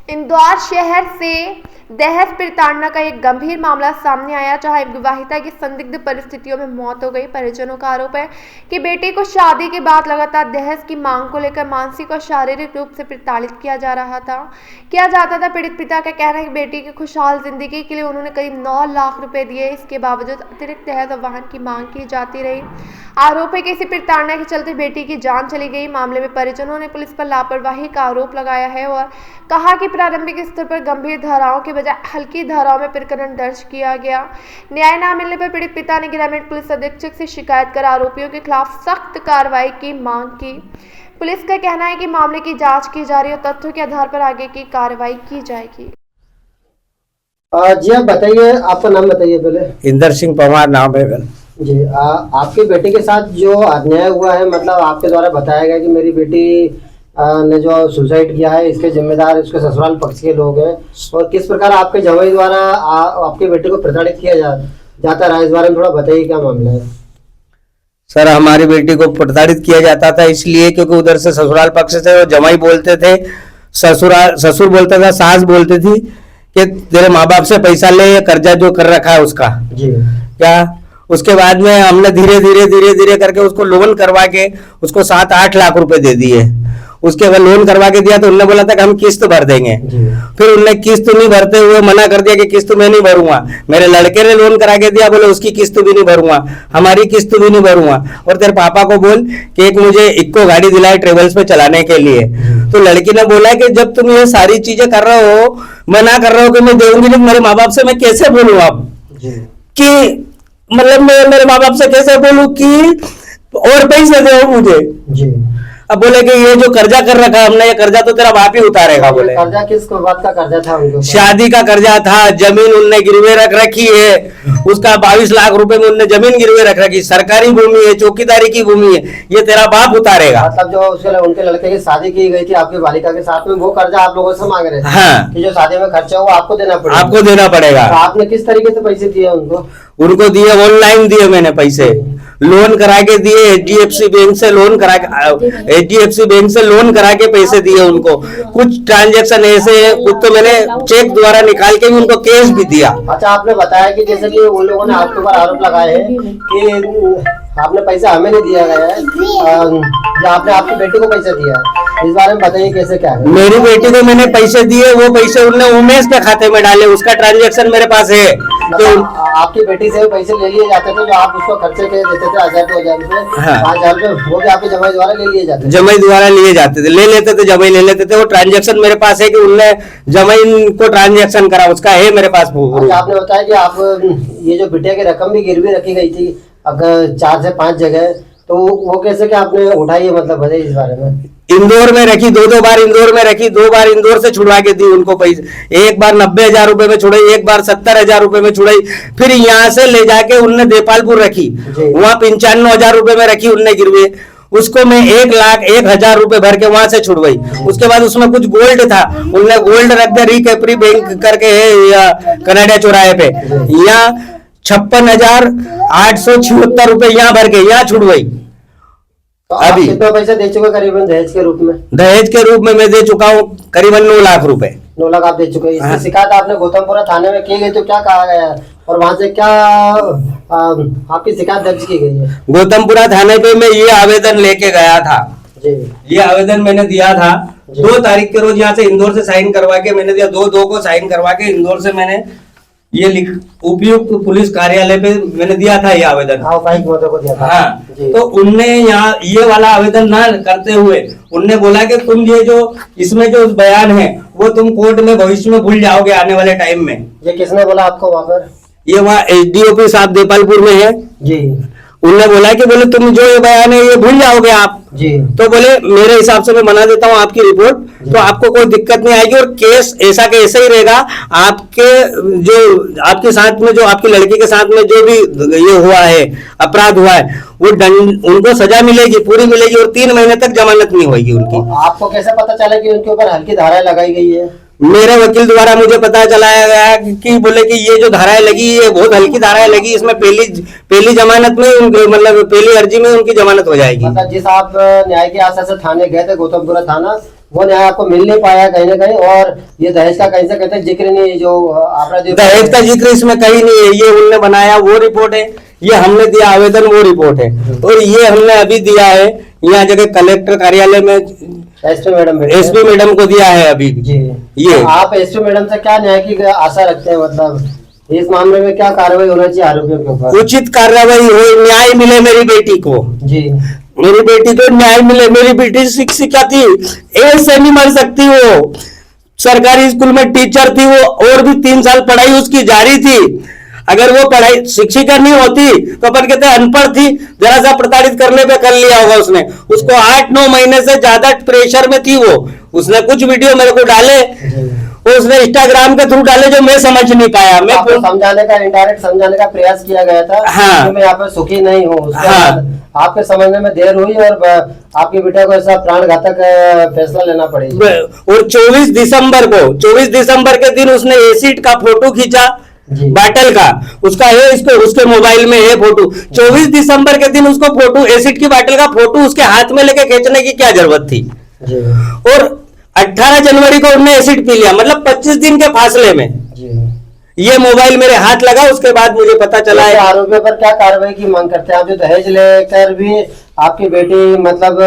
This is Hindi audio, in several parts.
इंदौर शहर से दहेज प्रताड़ना का एक गंभीर मामला सामने आया, जहां एक विवाहिता की संदिग्ध परिस्थितियों में मौत हो गई। परिजनों का आरोप है कि बेटे को शादी के बाद लगातार दहेज की मांग को लेकर मानसिक और शारीरिक रूप से प्रताड़ित किया जाता था। पीड़ित पिता का कहना है कि बेटी की खुशहाल जिंदगी के लिए उन्होंने करीब 9 लाख रुपए दिए। इसके बावजूद अतिरिक्त दहेज और वाहन की मांग की जाती रही। आरोप है कि इसी प्रताड़ना के चलते बेटी की जान चली गई। मामले में परिजनों ने पुलिस पर लापरवाही का आरोप लगाया है और कहा कि प्रारंभिक स्तर पर गंभीर धाराओं के बजाय हल्की धाराओं में प्रकरण दर्ज किया गया। न्याय न मिलने पर पीड़ित पिता ने ग्रामीण पुलिस अधीक्षक से शिकायत कर आरोपियों के खिलाफ सख्त कार्रवाई की मांग की। पुलिस का कहना है कि मामले की जांच की जा रही है और तथ्यों के आधार पर आगे की कार्रवाई की जाएगी। जी आप बताइए, आपका नाम बताइए पहले। इंदर सिंह पवार नाम है मेरा। जी आपके बेटे के साथ जो अन्याय हुआ है, मतलब आपके द्वारा बताया गया कि मेरी बेटी ने जो सुसाइड किया है, इसके जिम्मेदार उसके ससुराल पक्ष के लोग हैं, और किस प्रकार आपके जवाई द्वारा आपके बेटे को प्रताड़ित किया जाता रहा, इस बारे में थोड़ा बताइए क्या मामला है। सर, हमारी बेटी को प्रताड़ित किया जाता था इसलिए क्योंकि उधर से ससुराल पक्ष से वो जमाई बोलते थे, ससुर बोलता था, सास बोलती थी कि तेरे माँ बाप से पैसा ले, कर्जा जो कर रखा है उसका जी क्या। उसके बाद में हमने धीरे धीरे करके उसको लोन करवा के उसको 7-8 लाख रुपए दे दिए। उसके बाद लोन करवा के दिया तो उन्होंने बोला था कि हम किस्त भर देंगे। फिर उनने किस्त नहीं भरते हुए मना कर दिया कि किस्त मैं नहीं भरूंगा। मेरे लड़के ने लोन करा के दिया, बोले उसकी किस्त भी नहीं भरूंगा, हमारी किस्त भी नहीं भरूंगा, और तेरे पापा को बोल कि एक मुझे इक्को गाड़ी दिलाए ट्रेवल्स पे चलाने के लिए। तो लड़की ने बोला कि जब तुम ये सारी चीजें कर रहे हो, मना कर रहे हो कि मैं देऊंगी नहीं, मेरे माँ बाप से मैं कैसे बोलूँ अब कि मतलब मैं मेरे माँ बाप से कैसे बोलूं कि और पैसे दो मुझे। जी अब बोले कि ये जो कर्जा कर रखा हमने, ये कर्जा तो तेरा बाप ही उतारेगा। बोले कर्जा किस बात का कर्जा था उनके? शादी का कर्जा था, जमीन उनने गिरवे रख रखी है, उसका 22 लाख रुपए में उनने जमीन गिरवे रख रखी, सरकारी भूमि है, चौकीदारी की भूमि है, ये तेरा बाप उतारेगा। मतलब जो उनके लड़के की शादी की गई थी आपकी बालिका के साथ में, वो कर्जा आप लोगों से मांग रहे थे। हाँ, कि जो शादी में खर्चा हो आपको देना पड़ेगा। आपको देना पड़ेगा। तो आपने किस तरीके से पैसे दिए उनको? उनको दिए, ऑनलाइन दिए मैंने पैसे, लोन करा के दिए, एचडीएफसी बैंक से लोन करा के पैसे दिए उनको। कुछ ट्रांजैक्शन ऐसे हैं, कुछ तो मैंने चेक द्वारा निकाल के भी उनको कैश भी दिया। अच्छा, आपने बताया कि जैसे कि उन लोगों ने आपके ऊपर आरोप लगाए हैं कि आपने पैसा हमें नहीं दिया गया है, या आपने आपकी बेटी को पैसा दिया है, इस बारे में बताइए कैसे क्या है। मेरी बेटी को मैंने पैसे दिए, वो पैसे उन्होंने उमेश के खाते में डाले, उसका ट्रांजैक्शन मेरे पास है। तो आपकी बेटी से पैसे ले लिए जाते थे जो आप उसको खर्चे के देते थे, 1000-2000 रुपए, 5000 रुपए, वो भी आपके जमाई द्वारा ले लिए जाते थे? जमाई द्वारा लिए जाते थे, ले लेते थे, जमाई ले लेते थे। वो ट्रांजैक्शन मेरे पास है कि उनने जमाई को ट्रांजैक्शन करा, उसका है मेरे पास। आपने बताया कि आप ये जो बिटिया की रकम भी गिरवी रखी गई थी अगर 4 से 5 जगह, तो वो कैसे क्या आपने उठाई है, मतलब बताइए इस बारे में। इंदौर में रखी, 2 बार इंदौर में रखी, 2 बार इंदौर से छुड़वा के दी उनको पैसे। एक बार 90,000 रुपए में छुड़ाई, एक बार 70,000 रुपए में छुड़ाई। फिर यहाँ से ले जाके उनने देपालपुर रखी, वहाँ 95,000 रुपए में रखी उनने गिरवे, उसको मैं 1,01,000 रुपए भर के वहां से छुड़वाई। उसके बाद उसमें कुछ गोल्ड था, उनने गोल्ड रख दिया, रिकैपरी बैंक करके है या कनाडा चौराहे पे, यहाँ 56,876 रुपए यहाँ भर के यहाँ छुड़वाई। तो अभी कितना पैसा दे चुके करीबन दहेज के रूप में? दहेज के रूप में मैं दे चुका हूँ करीबन 9 लाख रुपए। 9 लाख आप दे चुके हैं। इसकी शिकायत आपने गौतमपुरा थाने में की गई, तो क्या कहा गया और वहां से क्या आपकी शिकायत दर्ज की गई है? गौतमपुरा थाने पे मैं ये आवेदन लेके गया था जी। ये आवेदन मैंने दिया था 2 तारीख के रोज, यहाँ से इंदौर से साइन करवा के मैंने दिया, 2/2 को साइन करवा के इंदौर से मैंने ये उपयुक्त पुलिस कार्यालय पे मैंने दिया था ये आवेदन। को दिया था। हाँ, तो उनने यहाँ ये वाला आवेदन ना करते हुए उनने बोला कि तुम ये जो इसमें जो बयान है वो तुम कोर्ट में भविष्य में भूल जाओगे आने वाले टाइम में। ये किसने बोला आपको वहाँ पर? ये वहाँ एसडीओपी साहब देपालपुर में है जी। उनने बोला कि बोले तुम जो ये बयान है ये भूल जाओगे आप जी। तो बोले मेरे हिसाब से मैं बना देता हूँ आपकी रिपोर्ट, तो आपको कोई दिक्कत नहीं आएगी और केस ऐसा के ऐसा ही रहेगा। आपके जो आपके साथ में जो आपकी लड़की के साथ में जो भी ये हुआ है, अपराध हुआ है, वो उनको सजा मिलेगी, पूरी मिलेगी, और 3 महीने तक जमानत नहीं होगी उनकी। आपको कैसे पता चला कि उनके ऊपर हल्की धाराएं लगाई गई है? मेरे वकील द्वारा मुझे पता चलाया गया कि बोले कि ये जो धाराएं लगी ये बहुत हल्की धाराएं लगी, इसमें पहली जमानत में मतलब पहली अर्जी में उनकी जमानत हो जाएगी। मतलब जिस आप न्याय की आशा से थाने गए थे, गौतमपुरा थाना, वो न्याय आपको मिल नहीं पाया कहीं ना कहीं, और ये दहेज का कहीं से कहते हैं जिक्र नहीं है, जो अपराधी दहेज का जिक्र इसमें कहीं नहीं है। ये उनने बनाया वो रिपोर्ट है, ये हमने दिया आवेदन वो रिपोर्ट है, और ये हमने अभी दिया है यहाँ जगह कलेक्टर कार्यालय में एसपी मैडम को दिया है अभी जी। ये तो आप एसपी मैडम से क्या न्याय की आशा रखते हैं, मतलब इस मामले में क्या कार्रवाई होना चाहिए आरोपियों के ऊपर? उचित कार्रवाई हो, न्याय मिले मेरी बेटी को जी। मेरी बेटी को न्याय मिले। मेरी बेटी शिक्षिका थी, ऐसे नहीं मर सकती वो। सरकारी स्कूल में टीचर थी वो, और भी 3 साल पढ़ाई उसकी जारी थी। अगर वो पढ़ाई शिक्षिका नहीं होती तो अपन कहते अनपढ़ थी, जरा सा प्रताड़ित करने पे कर लिया होगा उसने। उसको 8-9 महीने से ज्यादा प्रेशर में थी वो। उसने कुछ वीडियो मेरे को डाले, उसने इंस्टाग्राम के थ्रू डाले जो मैं समझ नहीं पाया। मैं समझाने का, इनडायरेक्ट समझाने का प्रयास किया गया था। हाँ। कि मैं यहाँ पे सुखी नहीं हूँ। हाँ। आपके समझने में देर हुई और आपकी बेटा को ऐसा प्राणघातक फैसला लेना पड़ेगा। और 24 दिसंबर के दिन उसने एसिड का फोटो खींचा बाटल का, उसका है इसको, उसके मोबाइल में है फोटो। 24 दिसंबर के दिन उसको फोटो, एसिड की बाटल का फोटो उसके हाथ में लेके खींचने की क्या जरूरत थी? और 18 जनवरी को उन्होंने एसिड पी लिया, मतलब 25 दिन के फासले में ये मोबाइल मेरे हाथ लगा। उसके बाद मुझे पता चला है। आरोपियों पर क्या कार्रवाई की मांग करते हैं आप? जो दहेज लेकर भी आपकी बेटी, मतलब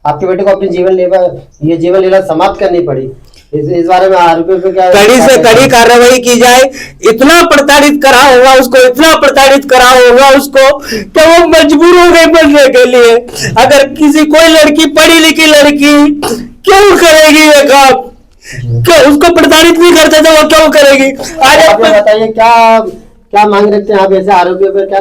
आपकी बेटी को अपनी जीवन लीला समाप्त करनी पड़ी, इस बारे में आरोपियों पे क्या कड़ी से कड़ी कार्रवाई की जाए। इतना प्रताड़ित करा होगा उसको, इतना प्रताड़ित करा होगा उसको कि वो मजबूर हो गए बनने के लिए। अगर किसी कोई लड़की, पढ़ी लिखी लड़की क्यों करेगी ये काम? क्यों उसको प्रताड़ित नहीं करते तो वो क्यों करेगी? आज आप बताइए क्या मांग रखते हैं आप ऐसे आरोपियों पर? क्या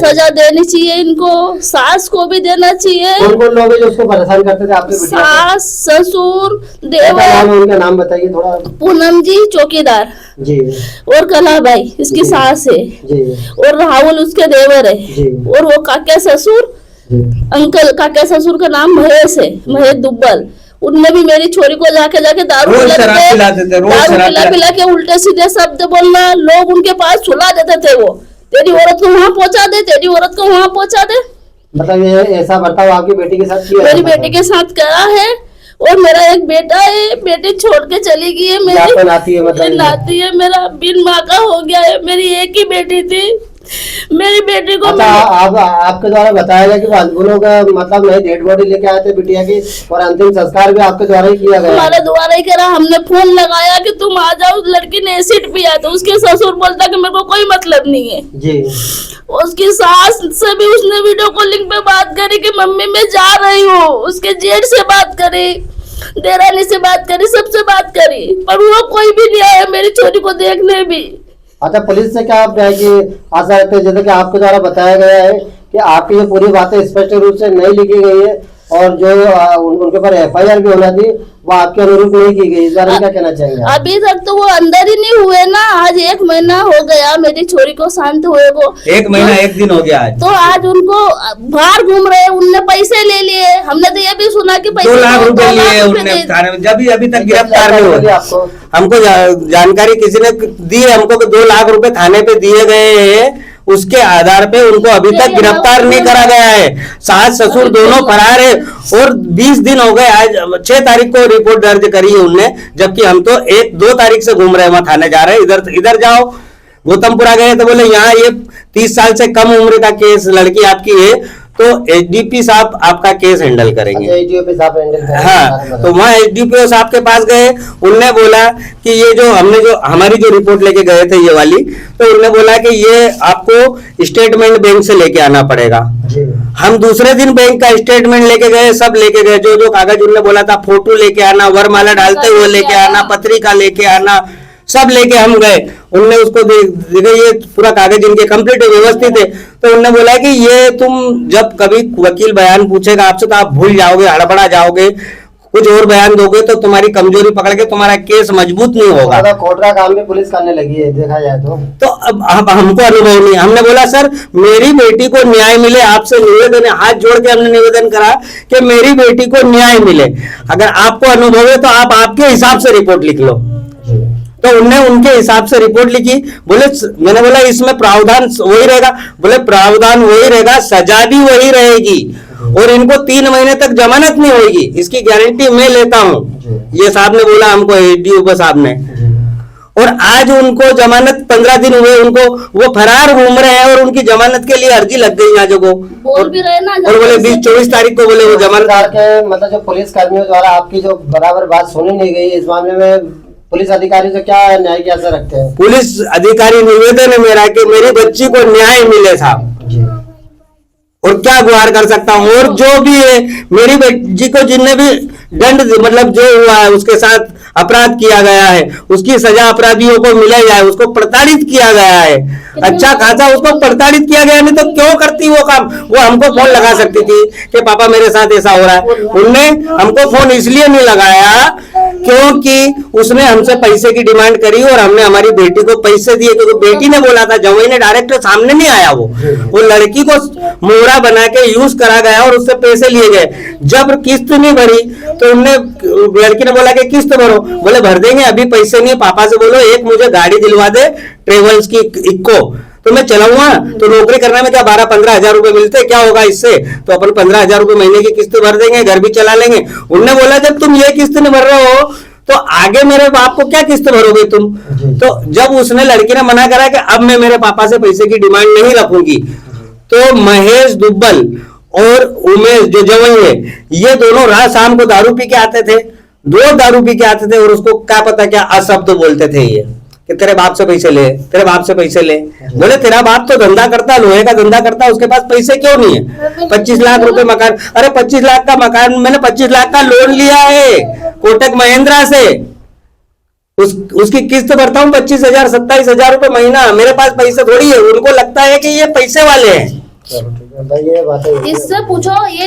सजा देनी चाहिए इनको, सास को भी देना चाहिए। कौन लोग हैं जो उसको परेशान करते थे आपके बेटे? सास, ससुर, देवर। उनका नाम बताइए थोड़ा। पूनम जी चौकीदार जी, और कला भाई इसकी सास है जी, और राहुल उसके देवर है जी, और वो काका ससुर, अंकल काका ससुर का नाम महेश है, महेश दुब्बल। उनने भी मेरी छोरी को जाके दारू पिला के उल्टे सीधे शब्द बोलना, लोग उनके पास सुला देते थे। वो तेरी औरत को वहाँ पहुँचा दे, तेरी औरत को वहाँ पहुँचा दे। मतलब ये ऐसा बर्ताव आपकी बेटी के साथ किया? मेरी बेटी के साथ करा है। और मेरा एक बेटा है, बेटी छोड़ के चली गई है, मेरी नाती है, मतलब नाती है, मेरा बिन माँ का हो गया है। मेरी एक ही बेटी थी, मेरी बेटी को आपके द्वारा बताया गया कि अनगुनों का मतलब नहीं, डेड बॉडी लेके आए थे बिटिया की, और अंतिम संस्कार भी आपके द्वारा ही किया गया? हमारे द्वारा ही करा। हमने फोन लगाया कि तुम आ जाओ, लड़की ने एसिड पिया, तो उसके ससुर बोलता कि मेरे को कोई मतलब नहीं है जी। उसकी सास से भी उसने वीडियो कॉलिंग पे बात करी कि मम्मी मैं जा रही हूँ। उसके जेठ से बात करी, देरानी से बात करी, सबसे बात करी, पर वो कोई भी नहीं आया मेरी छोरी को देखने भी। अच्छा, पुलिस से क्या आप आशा रखते हैं? जैसे कि आपके द्वारा बताया गया है कि आपकी ये पूरी बातें स्पष्ट रूप से नहीं लिखी गई है, और जो उनके ऊपर FIR भी होना थी वो आपके अनुरूप नहीं की गई। इस बारे में क्या कहना चाहेंगे? अभी तक तो वो अंदर ही नहीं हुए ना। आज 1 महीना हो गया मेरी छोरी को शांत हुए को। 1 महीना 1 दिन हो गया आज। तो आज उनको बाहर घूम रहे, उनने पैसे ले लिए। हमने तो ये भी सुना कि 2 लाख रुपए लिए उनने थाने में, जब अभी तक गिरफ्तार नहीं हुए। आपको हमको जानकारी किसी ने दी है हमको कि 2 लाख रुपए थाने पे दिए गए हैं, उसके आधार पे उनको अभी तक गिरफ्तार नहीं करा गया है। सास ससुर दोनों फरार है, और 20 दिन हो गए। आज 6 तारीख को रिपोर्ट दर्ज करी है उनने, जबकि हम तो 1-2 तारीख से घूम रहे हैं, वहां थाने जा रहे हैं। इधर जाओ, गौतमपुरा गए तो बोले यहाँ ये 30 साल से कम उम्र का केस लड़की आपकी है, तो HDP साहब आपका केस हैंडल करेंगे। HDP साहब हैंडल करेंगे। हाँ, तो वहाँ HDPO साहब के पास गए। उनने बोला कि ये जो हमने जो हमारी जो रिपोर्ट लेके गए थे ये वाली, तो उनने बोला कि ये आपको स्टेटमेंट बैंक से लेके आना पड़ेगा। हम दूसरे दिन बैंक का स्टेटमेंट लेके गए, सब लेके गए, जो कागज उनने बोला था, फोटो लेके आना, वरमाला डालते हुए लेके आना, पत्रिका लेके आना, सब लेके हम गए। उनने उसको देखा, ये पूरा कागज इनके कंप्लीट व्यवस्थित है। तो उन्होंने बोला कि ये तुम जब कभी वकील बयान पूछेगा आपसे तो आप भूल जाओगे, हड़बड़ा जाओगे, कुछ और बयान दोगे तो तुम्हारी कमजोरी पकड़ के तुम्हारा केस मजबूत नहीं होगा। कोर्ट काम भी पुलिस करने लगी है देखा जाए तो अब हमको अनुभव नहीं। हमने बोला सर मेरी बेटी को न्याय मिले, आपसे निवेदन है, हाथ जोड़ के हमने निवेदन करा कि मेरी बेटी को न्याय मिले। अगर आपको अनुभव है तो आप आपके हिसाब से रिपोर्ट लिख लो। तो उनने उनके हिसाब से रिपोर्ट लिखी। बोले, मैंने बोला इसमें प्रावधान वही रहेगा? बोले प्रावधान वही रहेगा, सजा भी वही रहेगी। और इनको 3 महीने तक जमानत नहीं होगी, इसकी गारंटी मैं लेता हूँ। ये साहब ने बोला हमको, एडीओ साहब ने। और आज उनको जमानत 15 दिन हुए, उनको वो फरार घूम रहे हैं और उनकी जमानत के लिए अर्जी लग गई आज को, बोल भी रहे ना, और बोले 20-24 तारीख को बोले वो जमानत के मतलब जो पुलिस कर्मियों द्वारा आपकी जो बराबर बात सुनी नहीं गई, इस मामले में पुलिस अधिकारी से क्या न्याय की आशा रखते हैं? पुलिस अधिकारी निवेदन है मेरा कि मेरी बच्ची को न्याय मिले साहब, और क्या गुहार कर सकता हूँ। और जो भी है मेरी बच्ची को जिनने भी दंड मतलब जो हुआ है उसके साथ अपराध किया गया है, उसकी सजा अपराधियों को मिला जाए। उसको प्रताड़ित किया गया है, अच्छा खासा उसको प्रताड़ित किया गया, नहीं तो क्यों करती वो काम? वो हमको फोन लगा सकती थी कि पापा मेरे साथ ऐसा हो रहा है। उनने हमको फोन इसलिए नहीं लगाया क्योंकि उसने हमसे पैसे की डिमांड करी और हमने हमारी बेटी को पैसे दिए, क्योंकि बेटी ने बोला था, जवाई ने डायरेक्ट सामने नहीं आया। वो लड़की को मोहरा बना के यूज करा गया और उससे पैसे लिए गए। जब किस्त नहीं भरी तो उनने, लड़की ने बोला कि किस्त भरो, बोले भर देंगे, अभी पैसे नहीं, पापा से बोलो एक मुझे गाड़ी दिलवा दे ट्रेवल्स की इक्को, तो मैं चलाऊंगा। तो नौकरी करने में क्या 12-15 हजार रुपए मिलते, क्या होगा इससे? तो अपन 15 हजार रुपए महीने की किस्त भर देंगे, घर भी चला लेंगे। उनने बोला जब तुम ये किस्त नहीं भर रहे हो तो आगे मेरे बाप को क्या किस्त भरोगे तुम? तो जब उसने, लड़की ने मना करा कि अब मैं मेरे पापा से पैसे की डिमांड नहीं रखूंगी, तो महेश दुब्बल और उमेश जो जवाई है, ये दोनों रात शाम को दारू पी के आते थे, 2 दारू पी के आते थे, और उसको क्या पता क्या अशब्द बोलते थे ये कि तेरे बाप से पैसे ले, तेरे बाप से पैसे ले। बोले तेरा बाप तो धंधा करता, लोहे का धंधा करता, उसके पास पैसे क्यों नहीं है? 25 लाख रुपए मकान, अरे 25 लाख का मकान, मैंने 25 लाख का लोन लिया है कोटक महिंद्रा से, उसकी किस्त भरता हूँ 25,000-27 हजार रुपए महीना। मेरे पास पैसे थोड़ी है, उनको लगता है कि ये पैसे वाले हैं। चलो ठीक है भाई, ये बात है। इससे पूछो ये